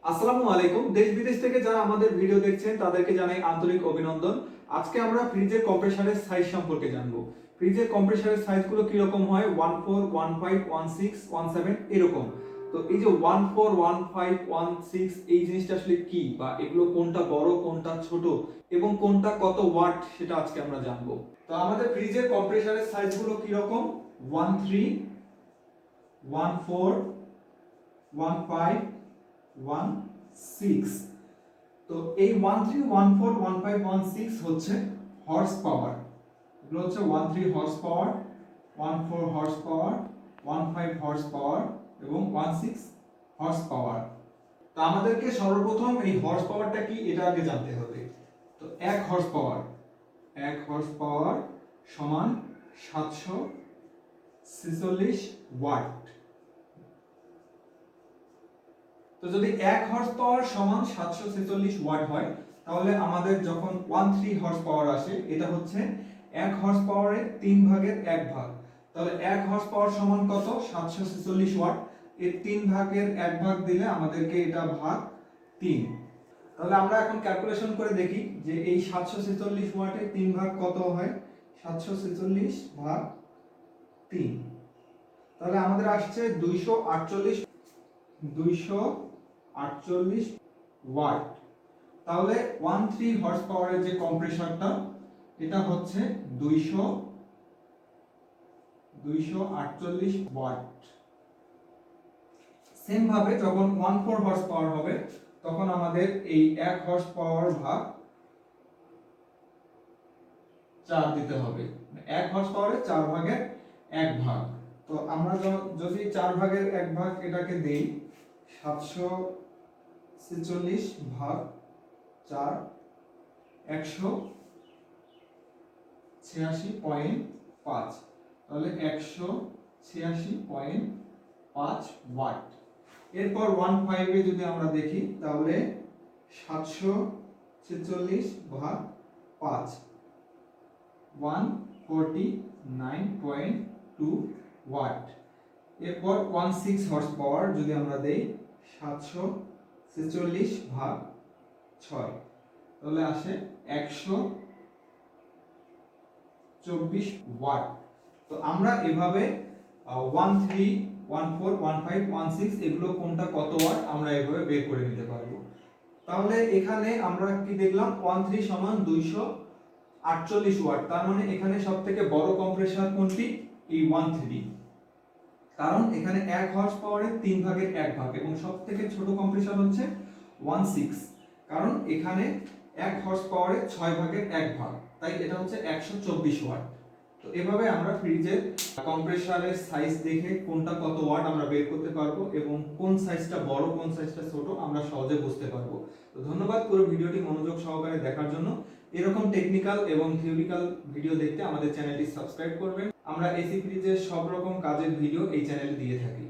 আসসালামু আলাইকুম। দেশ বিদেশ থেকে যারা আমাদের ভিডিও দেখছেন তাদেরকে জানাই আন্তরিক অভিনন্দন। আজকে আমরা ফ্রিজের কম্প্রেসারের সাইজ সম্পর্কে জানবো। ফ্রিজের কম্প্রেসারের সাইজগুলো কিরকম হয়, 14, 15, 16, 17 এরকম। তো এই যে 14, 15, 16 এই জিনিসটা আসলে কি, বা এগুলো কোনটা বড় কোনটা ছোট এবং কোনটা কত ওয়াট সেটা আজকে আমরা জানবো। তো আমাদের ফ্রিজের কম্প্রেসারের সাইজগুলো কিরকম, 13, 14, 15, 16। তো এই 13, 14, 15, 16 হচ্ছে হর্স পাওয়ার। এগুলো হচ্ছে 13 horse power, 14 horse power, 15 horse power এবং 16 হর্স পাওয়ার। তো আমাদেরকে সর্বপ্রথম এই হর্স পাওয়ারটা কি এটা আগে জানতে হবে। তো 1 হর্স পাওয়ার, 1 হর্স পাওয়ার সমান 746 ওয়াট। তো যদি 1 হর্স পাওয়ার সমান 746 ওয়াট হয়, তাহলে আমাদের যখন 13 হর্স পাওয়ার আসে, এটা হচ্ছে 1 হর্স পাওয়ারের 3 ভাগের 1 ভাগ। তাহলে 1 হর্স পাওয়ার সমান কত, 746 ওয়াট। এর 3 ভাগের 1 ভাগ দিলে আমাদেরকে এটা ভাগ 3। তাহলে আমরা এখন ক্যালকুলেশন করে দেখি যে এই 746 ওয়াটের 3 ভাগ কত হয়। 746 ভাগ 3, তাহলে আমাদের আসছে 248 ওয়াট। তাহলে 13 হর্স পাওয়ারের যে কম্প্রেসরটা, এটা হচ্ছে 248 ওয়াট। সেম ভাবে যখন 14 হর্স পাওয়ার হবে, তখন আমাদের এই 1 হর্স পাওয়ার ভাগ 4 দিতে হবে। 1 হর্স পাওয়ারে 4 ভাগের 1 ভাগ। তো আমরা যদি 4 ভাগের 1 ভাগ এটাকে দেই, 746 ভাগ 4, 186.5। তাহলে 186.5 ওয়াট। এরপর 15 এ যদি আমরা দেখি, তাহলে 746 ভাগ 5, 149.2 ওয়াট। এরপর 16 হর্স পাওয়ার যদি আমরা দেই, 746 ভাগ 6, তাহলে আসে 124 ওয়াট। তো আমরা এভাবে 13, 14, 15, 16 এগুলো কোনটা কত ওয়াট আমরা এভাবে বের করে নিতে পারবো। তাহলে এখানে আমরা কি দেখলাম, 13 সমান 248 ওয়াট। তার মানে এখানে সবথেকে বড় কম্প্রেসর কোনটি, এই 13। কারণ এখানে 1 হর্স পাওয়ারের 3 ভাগের 1 ভাগ, এবং সবথেকে ছোট কম্প্রেসর হচ্ছে 16, কারণ এখানে 1 হর্স পাওয়ারের 6 ভাগের 1 ভাগ, তাই এটা হচ্ছে 124 ওয়াট। তো এভাবে আমরা ফ্রিজের কম্প্রেসরের সাইজ দেখে কোনটা কত ওয়াট আমরা বের করতে পারবো, এবং কোন সাইজটা বড় কোন সাইজটা ছোট আমরা সহজে বুঝতে পারবো। তো ধন্যবাদ পুরো ভিডিওটি মনোযোগ সহকারে দেখার জন্য। এরকম টেকনিক্যাল এবং থিওরিক্যাল ভিডিও দেখতে আমাদের চ্যানেলটি সাবস্ক্রাইব করবেন। আমরা এসি ফ্রিজের সব রকম কাজের ভিডিও এই চ্যানেলে দিয়ে থাকি।